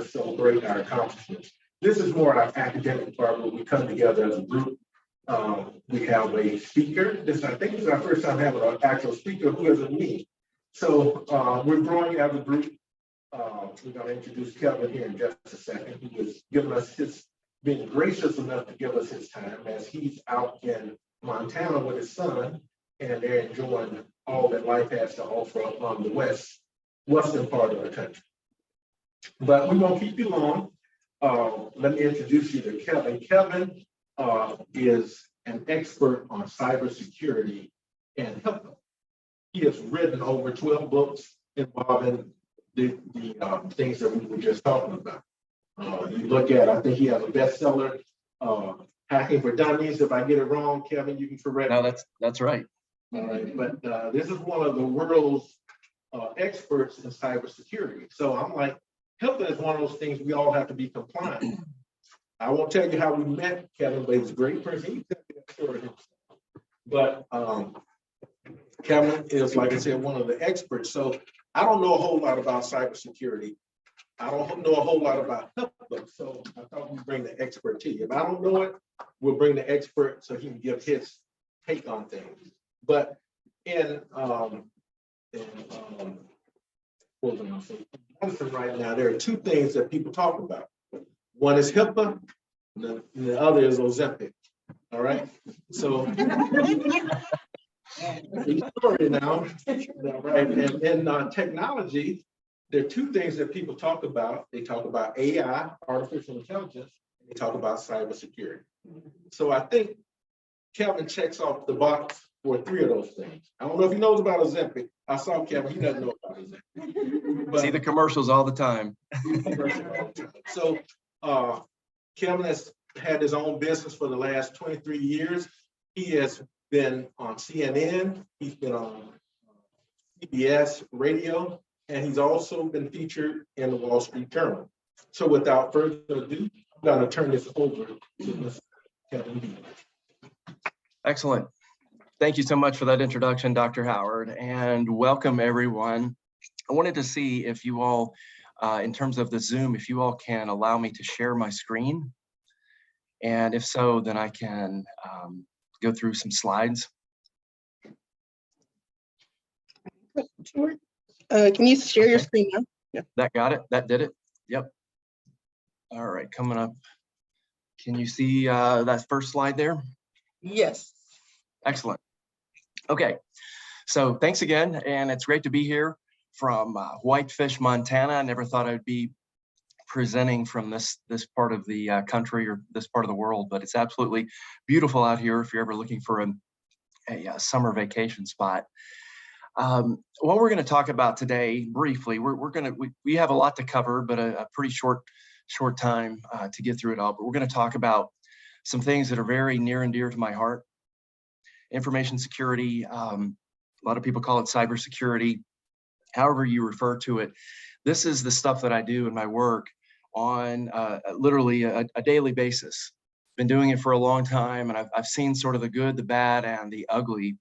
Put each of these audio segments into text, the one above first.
celebrate our accomplishments. This is more our academic part where we come together as a group. We have a speaker. I think this is our first time having an actual speaker who isn't me. So we're growing as a group. We're going to introduce Kevin here in just a second. He was giving us being gracious enough to give us his time as he's out in Montana with his son, and they're enjoying all that life has to offer up on the western part of the country. But we won't keep you long. Let me introduce you to Kevin. Kevin is an expert on cybersecurity and HIPAA. He has written over 12 books involving the things that we were just talking about. You look at, I think he has a bestseller, Hacking for Dummies. If I get it wrong, Kevin, you can correct me. No, that's right. All right, but this is one of the world's experts in cybersecurity. So I'm like, HIPAA is one of those things we all have to be compliant. I won't tell you how we met Kevin, but he's a great person. He tell you that story himself. But Kevin is, like I said, one of the experts. So I don't know a whole lot about cybersecurity. I don't know a whole lot about HIPAA. So I thought we'd bring the expert to you. If I don't know it, we'll bring the expert so he can give his take on things. But in medicine right now, there are two things that people talk about. One is HIPAA, and the other is Ozempic. All right. So story now, right? And in technology, there are two things that people talk about. They talk about AI, artificial intelligence, and they talk about cybersecurity. So I think Kevin checks off the box for three of those things. I don't know if he knows about Ozempic. I saw Kevin, he doesn't know about Ozempic. But see the commercials all the time. So Kevin has had his own business for the last 23 years. He has been on CNN, he's been on CBS radio, and he's also been featured in the Wall Street Journal. So without further ado, I'm going to turn this over to Mr. Kevin Beaver. Excellent. Thank you so much for that introduction, Dr. Howard, and welcome everyone. I wanted to see if you all, in terms of the Zoom, if you all can allow me to share my screen. And if so, then I can go through some slides. Can you share your screen now? Yeah. That got it? That did it? Yep. All right, coming up. Can you see that first slide there? Yes. Excellent. Okay, so thanks again, and it's great to be here from Whitefish, Montana. I never thought I'd be presenting from this part of the country or this part of the world, but it's absolutely beautiful out here if you're ever looking for a summer vacation spot. What we're going to talk about today, briefly, we have a lot to cover, but a pretty short time to get through it all. But we're going to talk about some things that are very near and dear to my heart. Information security, a lot of people call it cybersecurity, however you refer to it. This is the stuff that I do in my work on literally a daily basis. Been doing it for a long time, and I've seen sort of the good, the bad, and the ugly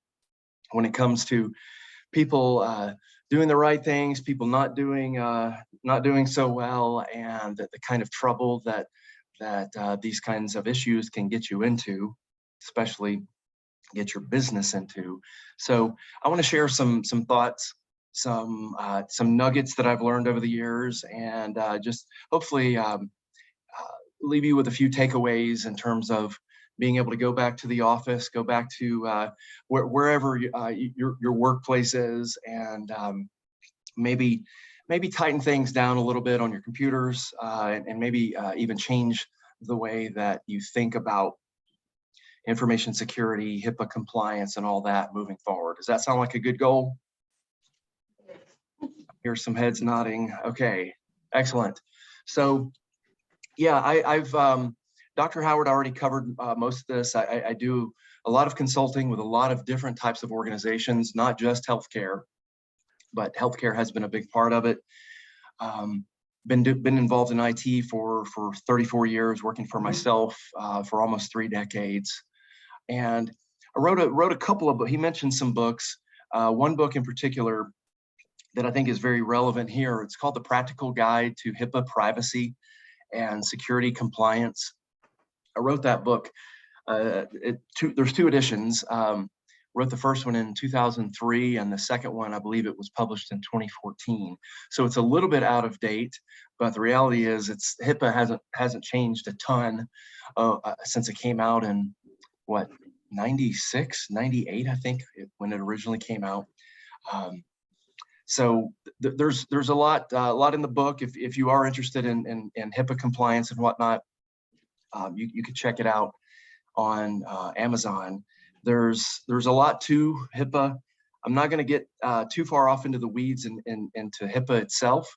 when it comes to people doing the right things, people not doing so well, and the kind of trouble that these kinds of issues can get you into, especially get your business into. So I want to share some thoughts, some nuggets that I've learned over the years, and just hopefully leave you with a few takeaways in terms of being able to go back to the office, go back to wherever your workplace is, and maybe tighten things down a little bit on your computers, and maybe even change the way that you think about information security, HIPAA compliance, and all that moving forward. Does that sound like a good goal? Here's some heads nodding. Okay, excellent. So yeah, I've Dr. Howard already covered most of this. I do a lot of consulting with a lot of different types of organizations, not just healthcare, but healthcare has been a big part of it. Been involved in IT for 34 years, working for myself for almost 3 decades. And I wrote a couple of books. He mentioned some books. One book in particular that I think is very relevant here. It's called The Practical Guide to HIPAA Privacy and Security Compliance. I wrote that book. There's two editions. Wrote the first one in 2003, and the second one, I believe it was published in 2014. So it's a little bit out of date, but the reality is HIPAA hasn't changed a ton since it came out in what, 96, 98, I think, when it originally came out. So there's a lot in the book. If you are interested in HIPAA compliance and whatnot, you can check it out on Amazon. There's a lot to HIPAA. I'm not going to get too far off into the weeds and into HIPAA itself.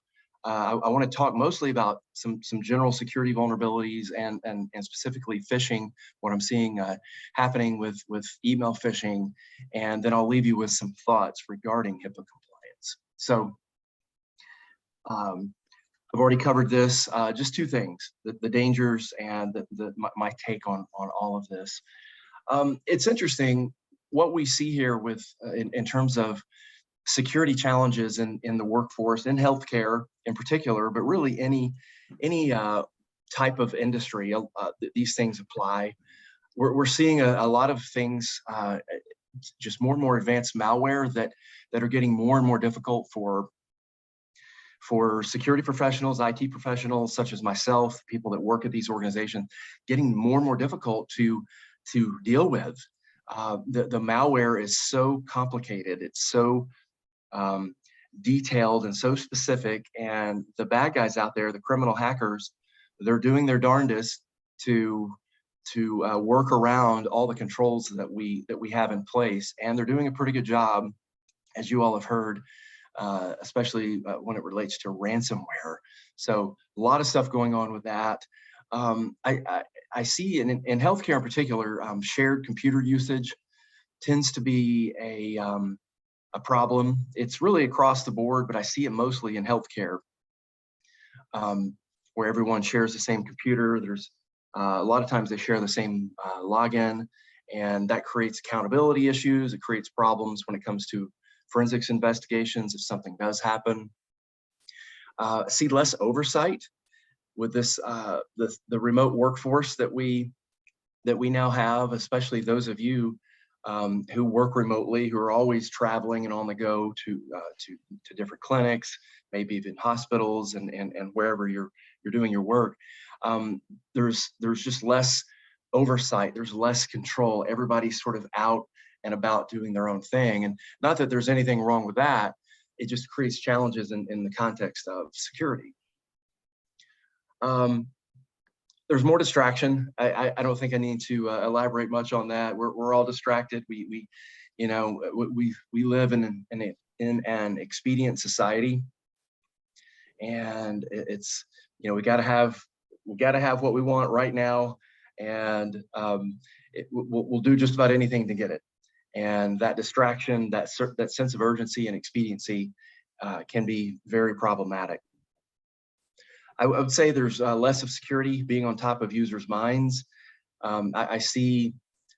I want to talk mostly about some general security vulnerabilities and specifically phishing, what I'm seeing happening with email phishing, and then I'll leave you with some thoughts regarding HIPAA compliance. So I've already covered this. Just two things: the dangers and my take on all of this. It's interesting what we see here with in terms of security challenges in the workforce, in healthcare in particular, but really any type of industry. These things apply. We're seeing a lot of things, just more and more advanced malware that are getting more and more difficult for security professionals, IT professionals such as myself, people that work at these organizations, getting more and more difficult to deal with. The malware is so complicated, it's so detailed and so specific, and the bad guys out there, the criminal hackers, they're doing their darndest to work around all the controls that we have in place, and they're doing a pretty good job, as you all have heard, especially when it relates to ransomware. So a lot of stuff going on with that. I see in healthcare in particular, shared computer usage tends to be a problem. It's really across the board, but I see it mostly in healthcare, where everyone shares the same computer. There's a lot of times they share the same login, and that creates accountability issues. It creates problems when it comes to forensics investigations if something does happen. See less oversight with this the remote workforce that we now have, especially those of you who work remotely, who are always traveling and on the go to different clinics, maybe even hospitals and wherever you're doing your work. There's just less oversight. There's less control. Everybody's sort of out and about doing their own thing, and not that there's anything wrong with that. It just creates challenges in the context of security. There's more distraction. I don't think I need to elaborate much on that. We're all distracted. We live in an expedient society, and it's, we got to have what we want right now, and we'll do just about anything to get it. And that distraction, that sense of urgency and expediency can be very problematic. I would say there's less of security being on top of users' minds. I see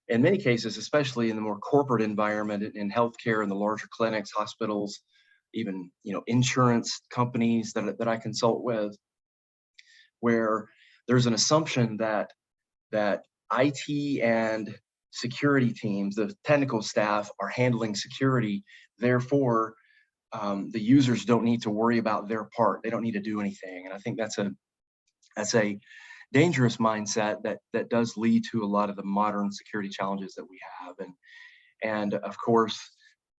in many cases, especially in the more corporate environment in healthcare, in the larger clinics, hospitals, even insurance companies that I consult with, where there's an assumption that IT and security teams, the technical staff, are handling security. Therefore, the users don't need to worry about their part. They don't need to do anything. And I think that's a dangerous mindset that does lead to a lot of the modern security challenges that we have. And of course,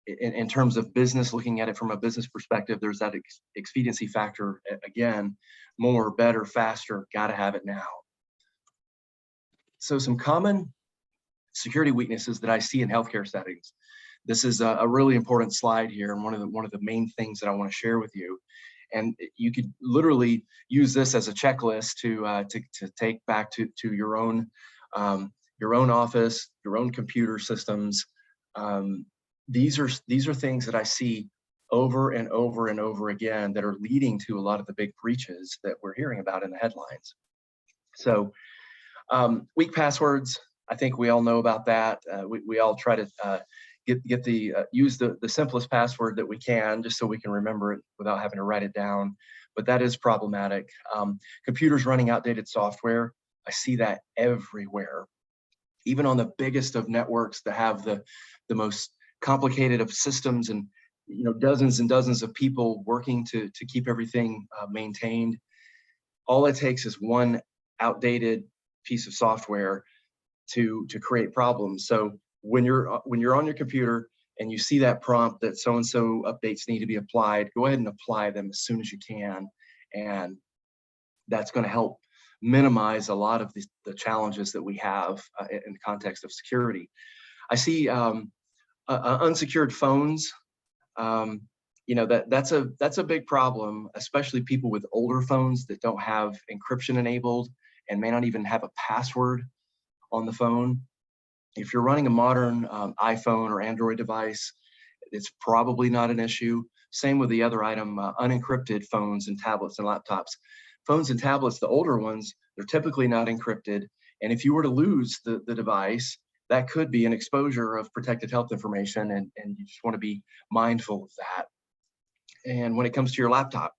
in terms of business, looking at it from a business perspective, there's that expediency factor. Again, more, better, faster, gotta have it now. So some common security weaknesses that I see in healthcare settings. This is a really important slide here, and one of the main things that I want to share with you. And you could literally use this as a checklist to take back to your own office, your own computer systems. These are things that I see over and over and over again that are leading to a lot of the big breaches that we're hearing about in the headlines. So weak passwords. I think we all know about that. We all try to get the use the simplest password that we can, just so we can remember it without having to write it down. But that is problematic. Computers running outdated software, I see that everywhere. Even on the biggest of networks that have the most complicated of systems, and dozens and dozens of people working to keep everything maintained. All it takes is one outdated piece of software to create problems. So when you're on your computer and you see that prompt that so-and-so updates need to be applied, go ahead and apply them as soon as you can. And that's going to help minimize a lot of the challenges that we have in the context of security. I see unsecured phones. That's a big problem, especially people with older phones that don't have encryption enabled and may not even have a password on the phone. If you're running a modern iPhone or Android device, it's probably not an issue. Same with the other item, unencrypted phones and tablets and laptops. Phones and tablets, the older ones, they're typically not encrypted. And if you were to lose the device, that could be an exposure of protected health information, and you just want to be mindful of that. And when it comes to your laptop,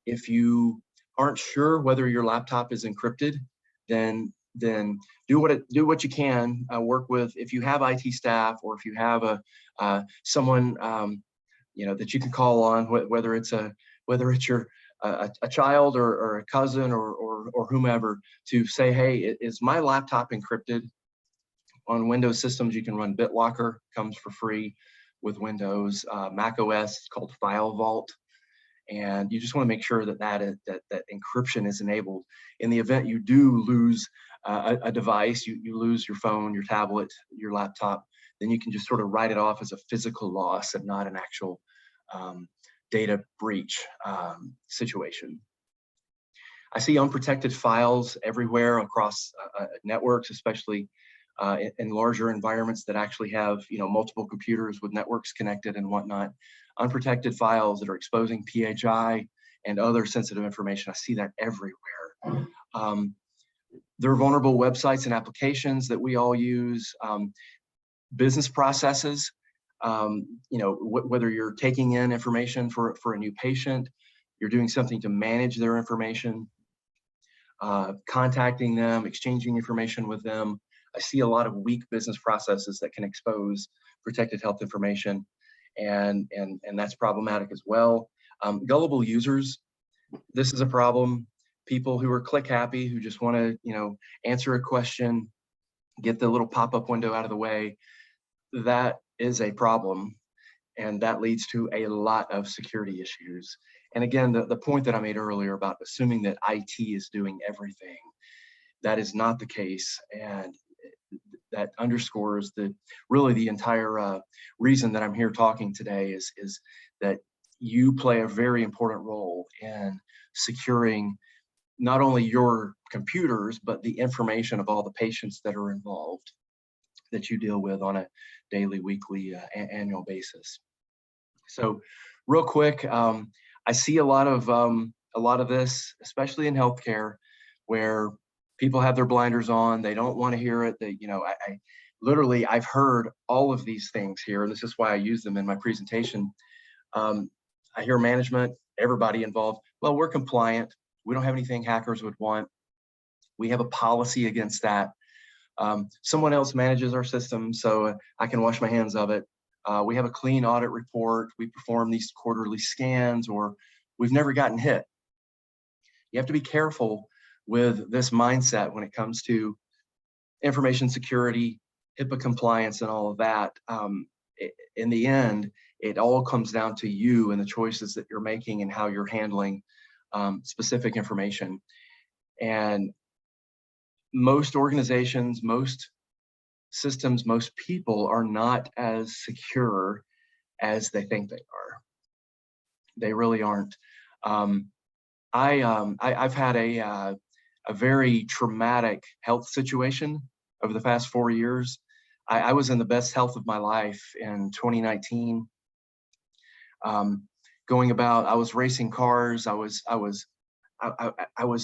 if you aren't sure whether your laptop is encrypted, then do what you can. Work with, if you have IT staff, or if you have someone that you can call on, whether it's your a child or a cousin or whomever, to say, hey, is my laptop encrypted? On Windows systems, you can run BitLocker, comes for free with Windows. Mac OS, it's called File Vault. And you just want to make sure that encryption is enabled. In the event you do lose a device, you lose your phone, your tablet, your laptop, then you can just sort of write it off as a physical loss and not an actual data breach situation. I see unprotected files everywhere across networks, especially in larger environments that actually have multiple computers with networks connected and whatnot. Unprotected files that are exposing PHI and other sensitive information. I see that everywhere. There are vulnerable websites and applications that we all use. Business processes, whether you're taking in information for a new patient, you're doing something to manage their information, contacting them, exchanging information with them. I see a lot of weak business processes that can expose protected health information, and that's problematic as well. Gullible users, this is a problem. People who are click happy, who just want to answer a question, get the little pop-up window out of the way. That is a problem, and that leads to a lot of security issues. And again, the point that I made earlier about assuming that IT is doing everything, that is not the case. And that underscores really the entire reason that I'm here talking today is that you play a very important role in securing not only your computers, but the information of all the patients that are involved, that you deal with on a daily, weekly, annual basis. So real quick, I see a lot of this, especially in healthcare, where people have their blinders on. They don't want to hear it. I've heard all of these things here, and this is why I use them in my presentation. I hear management, everybody involved, well, we're compliant. We don't have anything hackers would want. We have a policy against that. Someone else manages our system, so I can wash my hands of it. We have a clean audit report. We perform these quarterly scans, or we've never gotten hit. You have to be careful with this mindset when it comes to information security, HIPAA compliance, and all of that. In the end, it all comes down to you and the choices that you're making and how you're handling specific information. And most organizations, most systems, most people are not as secure as they think they are. They really aren't. I've had a very traumatic health situation over the past 4 years. I was in the best health of my life in 2019. Going about, I was racing cars. I was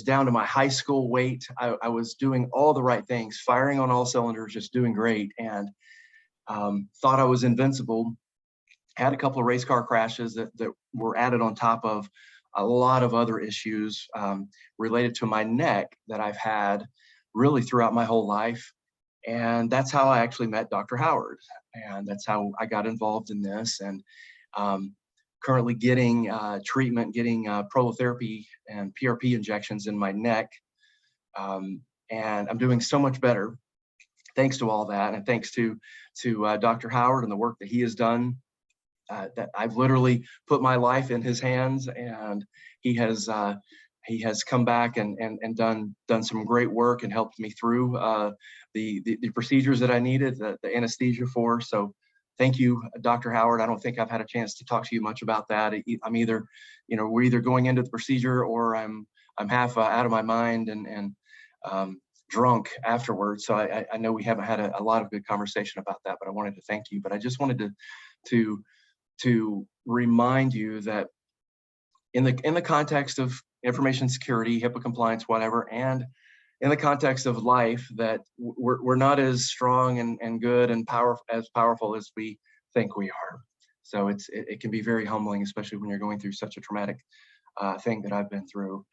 down to my high school weight. I was doing all the right things, firing on all cylinders, just doing great. And thought I was invincible, had a couple of race car crashes that were added on top of a lot of other issues related to my neck that I've had really throughout my whole life. And that's how I actually met Dr. Howard. And that's how I got involved in this. And currently getting treatment, getting prolotherapy and PRP injections in my neck. And I'm doing so much better thanks to all that. And thanks to Dr. Howard and the work that he has done. That I've literally put my life in his hands, and he has come back and done some great work and helped me through the procedures that I needed, the anesthesia for. So thank you, Dr. Howard. I don't think I've had a chance to talk to you much about that. I'm either, we're either going into the procedure or I'm half out of my mind and drunk afterwards. So I know we haven't had a lot of good conversation about that, but I wanted to thank you. But I just wanted to remind you that in the context of information security, HIPAA compliance, whatever, and in the context of life, that we're not as strong and good and powerful as we think we are. So it can be very humbling, especially when you're going through such a traumatic thing that I've been through.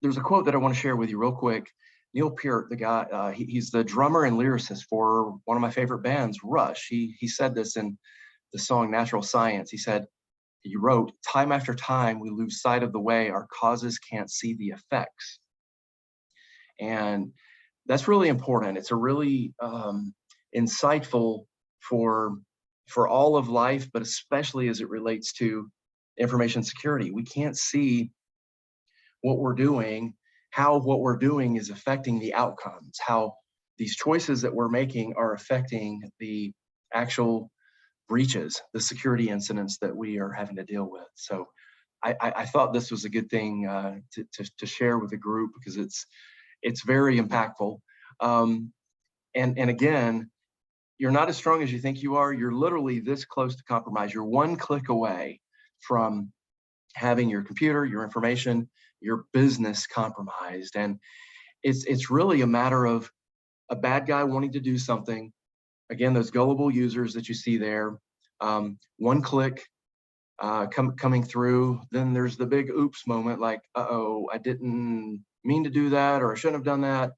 There's a quote that I want to share with you real quick. Neil Peart, the guy, he's the drummer and lyricist for one of my favorite bands, Rush. He said this in the song Natural Science. He wrote, "Time after time, we lose sight of the way our causes can't see the effects." And that's really important. It's a really insightful for all of life, but especially as it relates to information security. We can't see what we're doing, how what we're doing is affecting the outcomes, how these choices that we're making are affecting the actual breaches, the security incidents that we are having to deal with. So I thought this was a good thing to share with the group, because it's very impactful. And again, you're not as strong as you think you are. You're literally this close to compromise. You're one click away from having your computer, your information, your business compromised. And it's really a matter of a bad guy wanting to do something. Again, those gullible users that you see there, one click coming through, then there's the big oops moment, like, uh-oh, I didn't mean to do that, or I shouldn't have done that.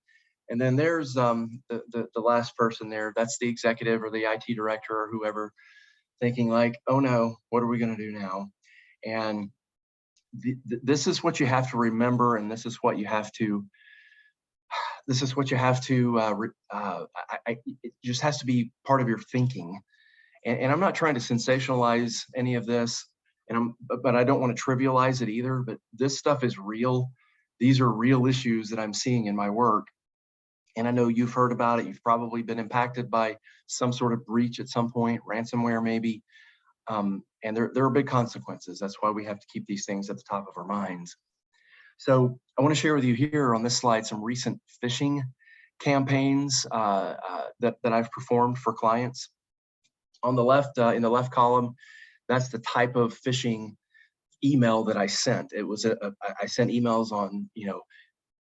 And then there's the last person there, that's the executive or the IT director or whoever, thinking like, oh no, what are we gonna do now? And this is what you have to remember, and this is what you have to, it just has to be part of your thinking. And I'm not trying to sensationalize any of this, but I don't want to trivialize it either, but this stuff is real. These are real issues that I'm seeing in my work. And I know you've heard about it. You've probably been impacted by some sort of breach at some point, ransomware maybe. And there are big consequences. That's why we have to keep these things at the top of our minds. So I want to share with you here on this slide some recent phishing campaigns that I've performed for clients. On the left, in the left column, that's the type of phishing email that I sent. It was I sent emails on,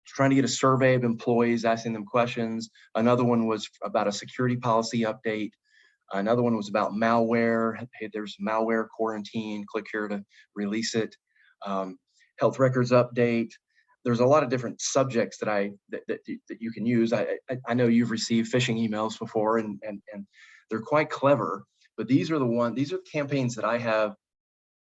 trying to get a survey of employees, asking them questions. Another one was about a security policy update. Another one was about malware. Hey, there's malware quarantine. Click here to release it. Health records update. There's a lot of different subjects that you can use. I know you've received phishing emails before, and they're quite clever. But these are the campaigns that I have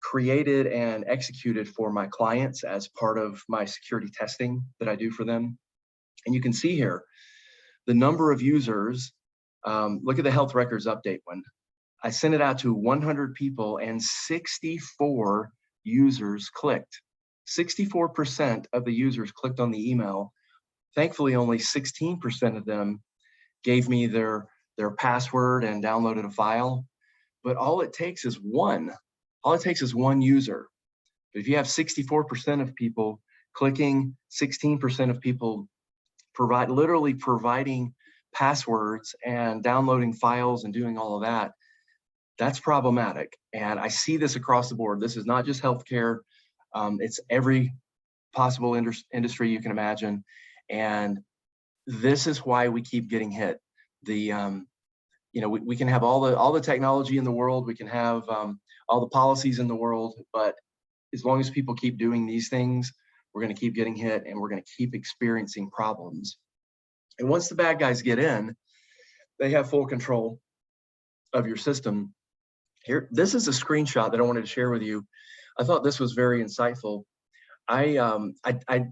created and executed for my clients as part of my security testing that I do for them. And you can see here the number of users. Look at the health records update one. I sent it out to 100 people and 64 users clicked. 64% of the users clicked on the email. Thankfully, only 16% of them gave me their password and downloaded a file. But all it takes is one. All it takes is one user. But if you have 64% of people clicking, 16% of people literally providing passwords and downloading files and doing all of that, that's problematic. And I see this across the board. This is not just healthcare. It's every possible industry you can imagine. And this is why we keep getting hit. The we can have all the technology in the world, we can have all the policies in the world, but as long as people keep doing these things, we're going to keep getting hit and we're going to keep experiencing problems. And once the bad guys get in, they have full control of your system. Here, this is a screenshot that I wanted to share with you. I thought this was very insightful. I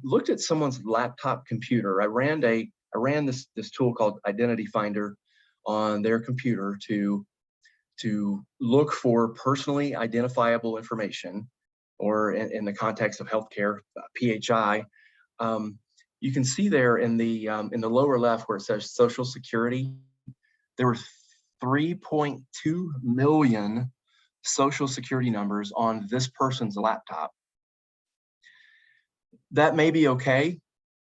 looked at someone's laptop computer. I ran this tool called Identity Finder on their computer to look for personally identifiable information, or in the context of healthcare, PHI. You can see there in the lower left where it says Social Security, there were 3.2 million Social Security numbers on this person's laptop. That may be okay.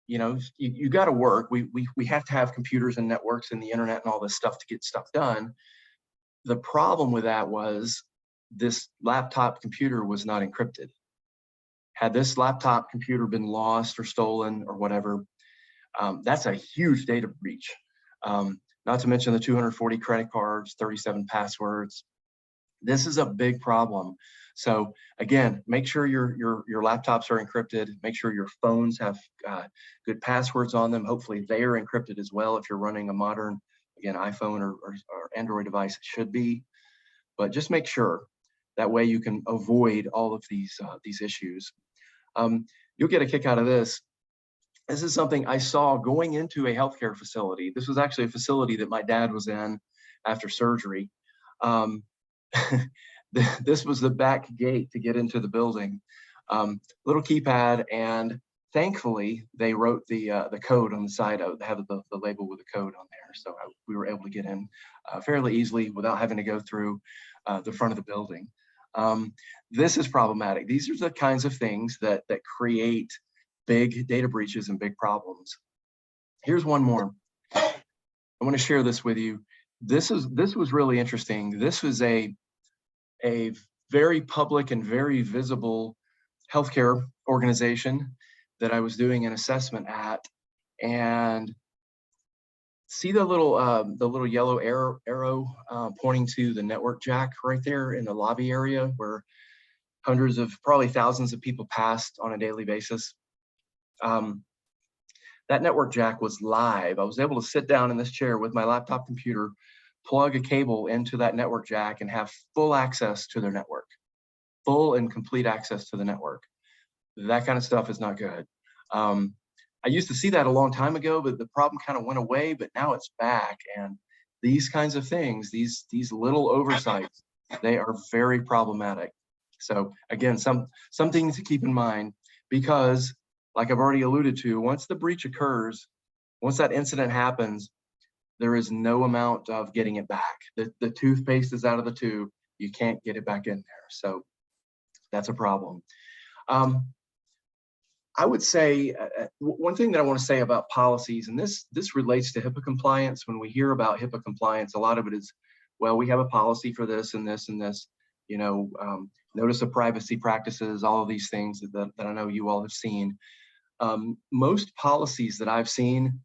You got to work. We have to have computers and networks and the internet and all this stuff to get stuff done. The problem with that was this laptop computer was not encrypted. Had this laptop computer been lost or stolen or whatever, that's a huge data breach. Not to mention the 240 credit cards, 37 passwords. This is a big problem. So again, make sure your laptops are encrypted. Make sure your phones have good passwords on them. Hopefully they are encrypted as well. If you're running a modern, again, iPhone or Android device, it should be. But just make sure. That way you can avoid all of these issues. You'll get a kick out of this. This is something I saw going into a healthcare facility. This was actually a facility that my dad was in after surgery. This was the back gate to get into the building. Little keypad, and thankfully they wrote the code on the side of have the label with the code on there, so we were able to get in fairly easily without having to go through the front of the building. This is problematic. These are the kinds of things that create big data breaches and big problems. Here's one more. I want to share this with you. This was really interesting. This was a very public and very visible healthcare organization that I was doing an assessment at, and see the little yellow arrow pointing to the network jack right there in the lobby area where hundreds of, probably thousands of people passed on a daily basis. That network jack was live. I was able to sit down in this chair with my laptop computer, plug a cable into that network jack, and have full access to their network, full and complete access to the network. That kind of stuff is not good. I used to see that a long time ago, but the problem kind of went away, but now it's back. And these kinds of things, these little oversights, they are very problematic. So again, something to keep in mind, because like I've already alluded to, once the breach occurs, once that incident happens, there is no amount of getting it back. The toothpaste is out of the tube. You can't get it back in there. So that's a problem. I would say one thing that I want to say about policies, and this relates to HIPAA compliance. When we hear about HIPAA compliance, a lot of it is, well, we have a policy for this and this and this, notice of privacy practices, all of these things that I know you all have seen. Most policies that I've seen,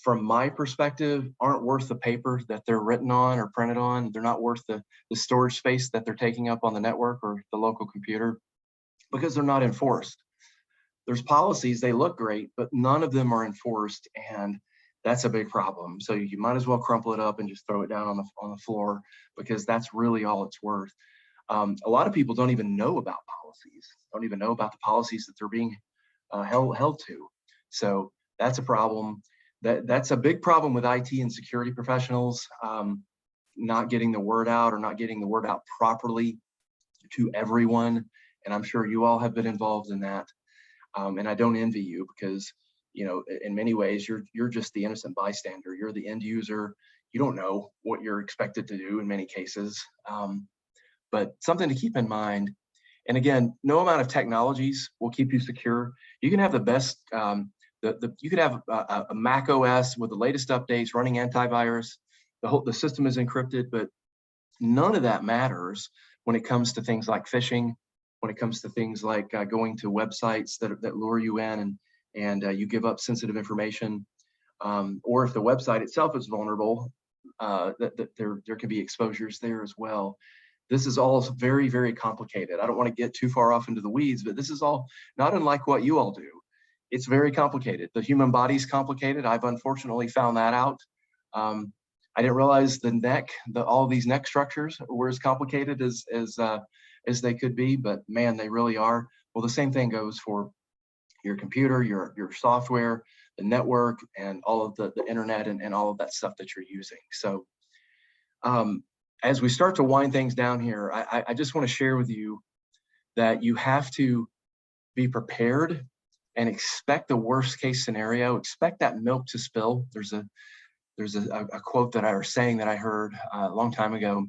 from my perspective, aren't worth the paper that they're written on or printed on. They're not worth the storage space that they're taking up on the network or the local computer, because they're not enforced. There's policies, they look great, but none of them are enforced, and that's a big problem. So you might as well crumple it up and just throw it down on the floor, because that's really all it's worth. A lot of people don't even know about policies, don't even know about the policies that they're being held to. So that's a problem. That's a big problem with IT and security professionals, not getting the word out, or not getting the word out properly to everyone. And I'm sure you all have been involved in that. And I don't envy you, because, in many ways, you're just the innocent bystander. You're the end user. You don't know what you're expected to do in many cases. But something to keep in mind. And again, no amount of technologies will keep you secure. You can have the best, you could have a Mac OS with the latest updates running antivirus. The system is encrypted, but none of that matters when it comes to things like phishing, when it comes to things like going to websites that lure you in and you give up sensitive information, or if the website itself is vulnerable, that there can be exposures there as well. This is all very, very complicated. I don't want to get too far off into the weeds, but this is all not unlike what you all do. It's very complicated. The human body's complicated. I've unfortunately found that out. I didn't realize the neck, all these neck structures were as complicated as they could be, but man, they really are. Well, the same thing goes for your computer, your software, the network, and all of the internet and all of that stuff that you're using. So as we start to wind things down here, I just want to share with you that you have to be prepared and expect the worst case scenario. Expect that milk to spill. There's a quote that I was saying that I heard a long time ago.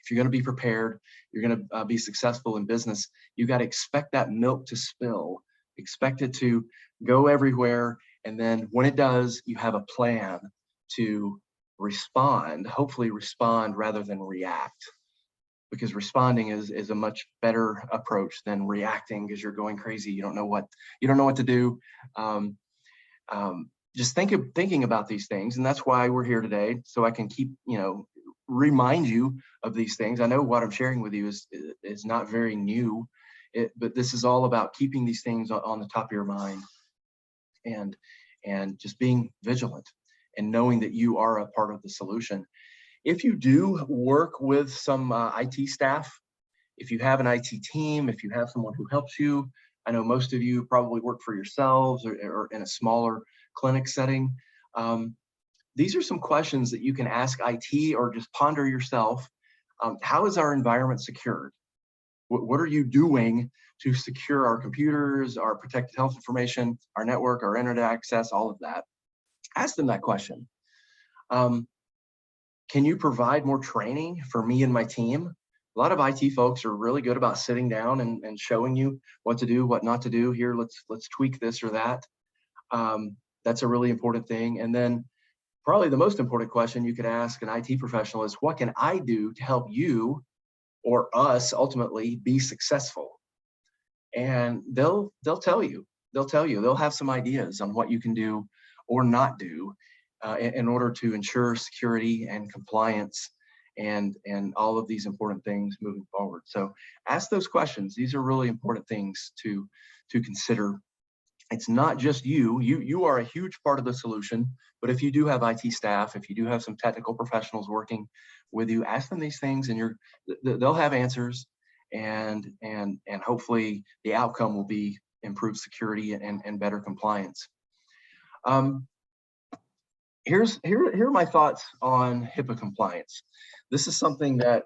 If you're going to be prepared, you're going to be successful in business, you got to expect that milk to spill. Expect it to go everywhere. And then when it does, you have a plan to respond, hopefully respond rather than react. Because responding is a much better approach than reacting because you're going crazy. You don't know what to do. Just thinking about these things, and that's why we're here today, so I can keep remind you of these things. I know what I'm sharing with you is not very new, but this is all about keeping these things on the top of your mind, and just being vigilant and knowing that you are a part of the solution. If you do work with some IT staff, if you have an IT team, if you have someone who helps you, I know most of you probably work for yourselves or in a smaller clinic setting. These are some questions that you can ask IT or just ponder yourself. How is our environment secured? What are you doing to secure our computers, our protected health information, our network, our internet access, all of that? Ask them that question. Can you provide more training for me and my team? A lot of IT folks are really good about sitting down and showing you what to do, what not to do. Here, let's tweak this or that. That's a really important thing. And then probably the most important question you could ask an IT professional is, what can I do to help you or us ultimately be successful? And they'll tell you. They'll have some ideas on what you can do or not do in order to ensure security and compliance and all of these important things moving forward. So ask those questions. These are really important things to consider. It's not just you are a huge part of the solution, but if you do have IT staff, if you do have some technical professionals working with you, ask them these things and they'll have answers, and hopefully the outcome will be improved security and better compliance. Here are my thoughts on HIPAA compliance. This is something that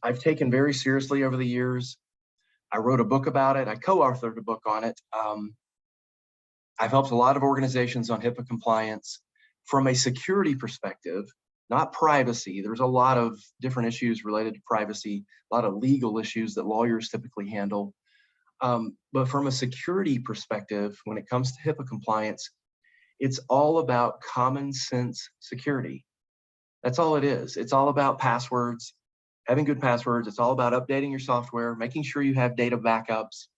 I've taken very seriously over the years. I wrote a book about it. I co-authored a book on it. I've helped a lot of organizations on HIPAA compliance from a security perspective, not privacy. There's a lot of different issues related to privacy, a lot of legal issues that lawyers typically handle. But from a security perspective, when it comes to HIPAA compliance, it's all about common sense security. That's all it is. It's all about passwords, having good passwords. It's all about updating your software, making sure you have data backups,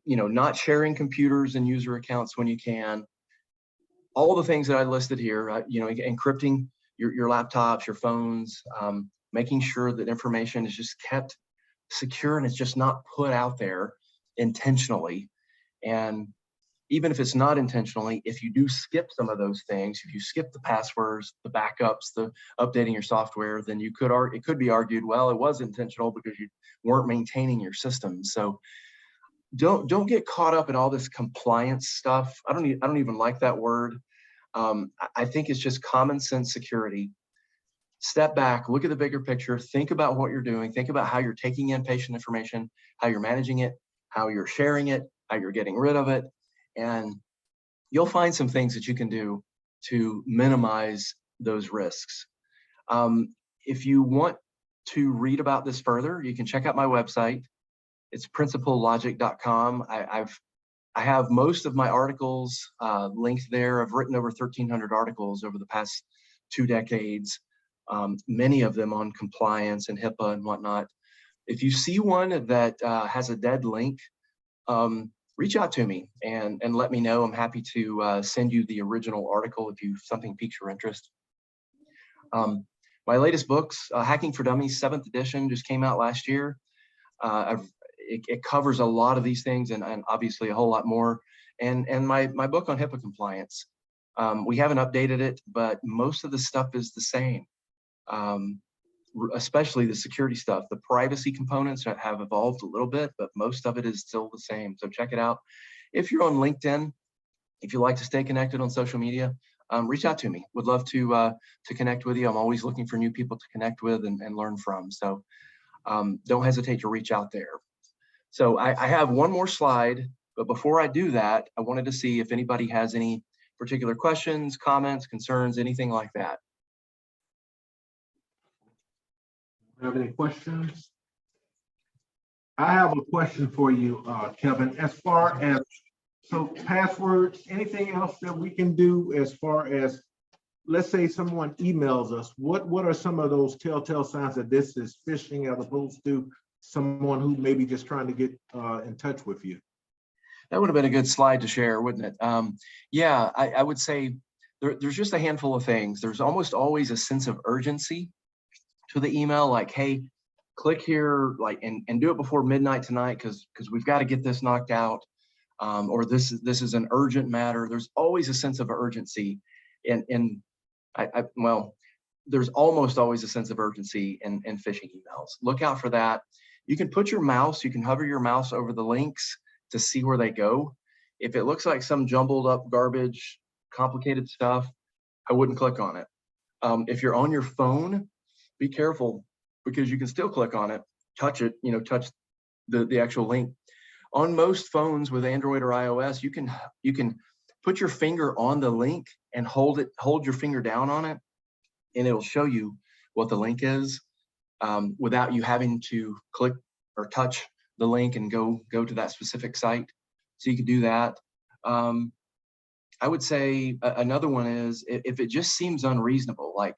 not sharing computers and user accounts when you can. All the things that I listed here, encrypting your laptops, your phones, making sure that information is just kept secure and it's just not put out there intentionally. And even if it's not intentionally, if you do skip some of those things, if you skip the passwords, the backups, the updating your software, then it could be argued, well, it was intentional because you weren't maintaining your system. So don't get caught up in all this compliance stuff. I don't even like that word. I think it's just common sense security. Step back, look at the bigger picture, think about what you're doing, think about how you're taking in patient information, how you're managing it, how you're sharing it, how you're getting rid of it. And you'll find some things that you can do to minimize those risks. If you want to read about this further, you can check out my website. It's principallogic.com. I have most of my articles linked there. I've written over 1,300 articles over the past 2 decades, many of them on compliance and HIPAA and whatnot. If you see one that has a dead link, reach out to me and let me know. I'm happy to send you the original article if something piques your interest. My latest books, Hacking for Dummies, 7th edition, just came out last year. It covers a lot of these things and obviously a whole lot more. And my book on HIPAA compliance, we haven't updated it, but most of the stuff is the same, especially the security stuff. The privacy components have evolved a little bit, but most of it is still the same. So check it out. If you're on LinkedIn, if you like to stay connected on social media, reach out to me. Would love to connect with you. I'm always looking for new people to connect with and learn from. So don't hesitate to reach out there. So I have one more slide, but before I do that, I wanted to see if anybody has any particular questions, comments, concerns, anything like that. Have any questions? I have a question for you, Kevin, as far as, so passwords, anything else that we can do as far as, let's say someone emails us, what are some of those telltale signs that this is phishing as opposed to someone who may be just trying to get in touch with you? That would have been a good slide to share, wouldn't it? Yeah, I would say there's just a handful of things. There's almost always a sense of urgency to the email, like, hey, click here, like, and do it before midnight tonight because we've got to get this knocked out, or this is an urgent matter. There's always a sense of urgency, well, there's almost always a sense of urgency in phishing emails. Look out for that. You can hover your mouse over the links to see where they go. If it looks like some jumbled up garbage, complicated stuff, I wouldn't click on it. If you're on your phone, be careful because you can still click on it, touch it, touch the actual link. On most phones with Android or iOS, you can put your finger on the link and hold your finger down on it, and it'll show you what the link is without you having to click or touch the link and go to that specific site. So you can do that. I would say another one is if it just seems unreasonable, like,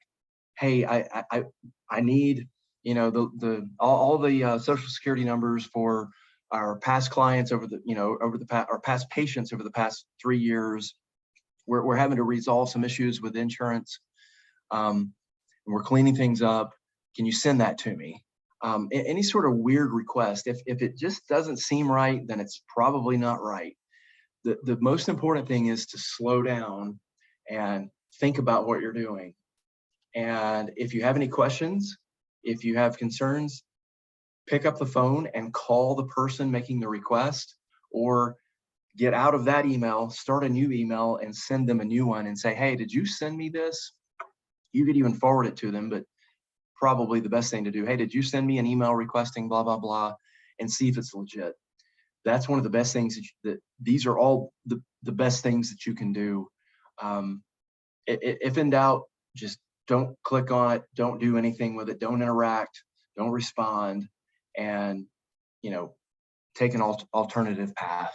hey, I need, all the social security numbers for our past clients our past patients over the past 3 years. We're having to resolve some issues with insurance. We're cleaning things up. Can you send that to me? Any sort of weird request, if it just doesn't seem right, then it's probably not right. The most important thing is to slow down and think about what you're doing. And if you have any questions, if you have concerns, pick up the phone and call the person making the request, or get out of that email, start a new email and send them a new one and say, hey, did you send me this? You could even forward it to them, but probably the best thing to do, hey, did you send me an email requesting blah, blah, blah, and see if it's legit. That's one of the best things these are all the best things that you can do. If in doubt, just don't click on it. Don't do anything with it. Don't interact. Don't respond. And, take an alternative path.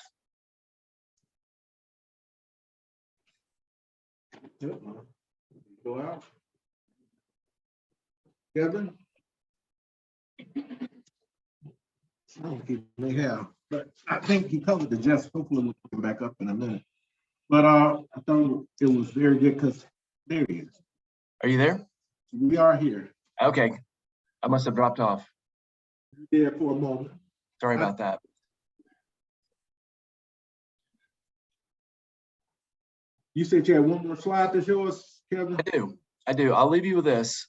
Go out. Kevin? I think he may have, but I think he covered the gist. Hopefully we'll come back up in a minute. But I thought it was very good because there he is. Are you there? We are here. Okay. I must have dropped off. There for a moment. Sorry about that. You said you had one more slide to show us, Kevin? I do. I'll leave you with this.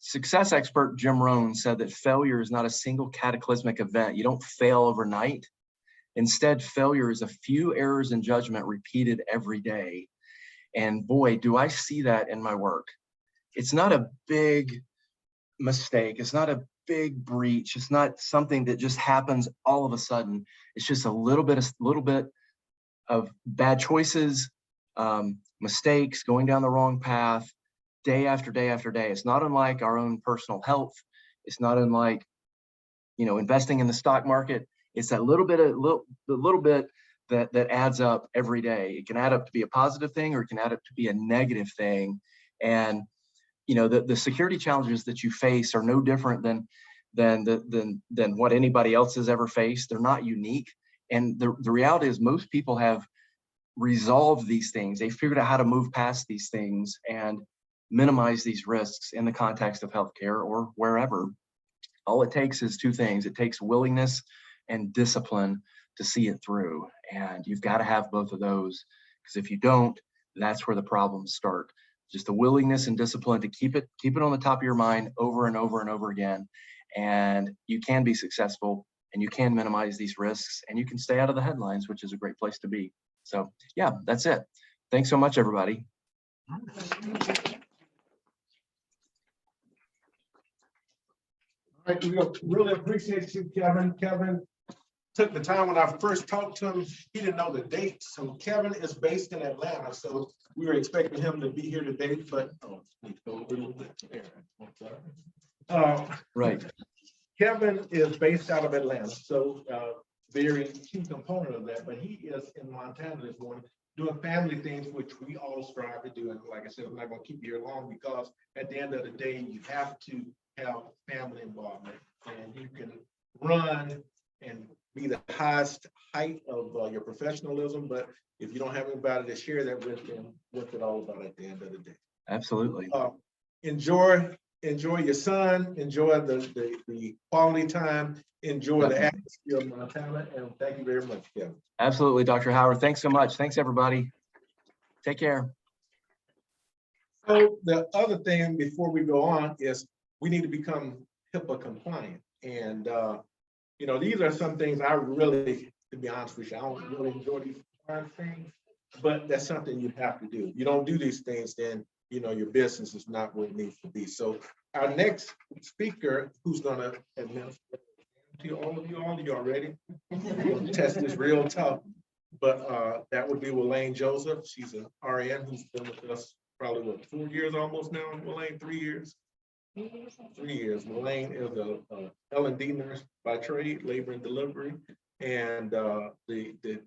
Success expert Jim Rohn said that failure is not a single cataclysmic event. You don't fail overnight. Instead, failure is a few errors in judgment repeated every day. And boy, do I see that in my work. It's not a big mistake. It's not a big breach. It's not something that just happens all of a sudden. It's just a little bit of bad choices, mistakes, going down the wrong path, day after day after day. It's not unlike our own personal health. It's not unlike, investing in the stock market. It's that little bit that adds up every day. It can add up to be a positive thing, or it can add up to be a negative thing. And the security challenges that you face are no different than what anybody else has ever faced. They're not unique. And the reality is most people have resolved these things. They figured out how to move past these things and minimize these risks in the context of healthcare or wherever. All it takes is two things. It takes willingness and discipline to see it through. And you've got to have both of those, because if you don't, that's where the problems start. Just the willingness and discipline to keep it on the top of your mind over and over and over again. And you can be successful, and you can minimize these risks, and you can stay out of the headlines, which is a great place to be. So yeah, that's it. Thanks so much, everybody. All right, we really appreciate you, Kevin. Kevin took the time. When I first talked to him, he didn't know the date. So Kevin is based in Atlanta. So we were expecting him to be here today, but Right. Kevin is based out of Atlanta. So very key component of that, but he is in Montana this morning doing family things, which we all strive to do. And like I said, I'm not going to keep you here long, because at the end of the day, you have to have family involvement, and you can run and be the highest height of your professionalism, but if you don't have anybody to share that with, then what's it all about at the end of the day? Absolutely. Enjoy your son, enjoy the quality time, enjoy the atmosphere of Montana, and thank you very much, Kevin. Absolutely, Dr. Howard. Thanks so much. Thanks, everybody. Take care. So the other thing before we go on is we need to become HIPAA compliant. And, you know, these are some things I really, to be honest with you, I don't really enjoy these things, but that's something you have to do. You don't do these things, then, you know, your business is not where it needs to be. So our next speaker, who's going to administer to all of you already, we're going to test this real tough, but that would be Welaine Joseph. She's an RN who's been with us probably, what, 4 years almost now, Welaine, 3 years? 3 years. Welaine is a L&D nurse by trade, labor and delivery. And the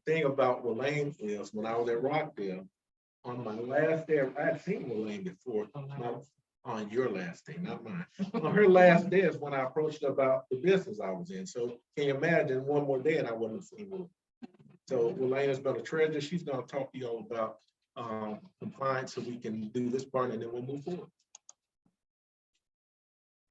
thing about Welaine is, when I was at Rockdale, on my last day, I had seen Welaine before, not on your last day, not mine. On her last day is when I approached her about the business I was in. So can you imagine one more day and I wouldn't have seen her. So Welaine has been a treasure. She's going to talk to you all about compliance, so we can do this part and then we'll move forward.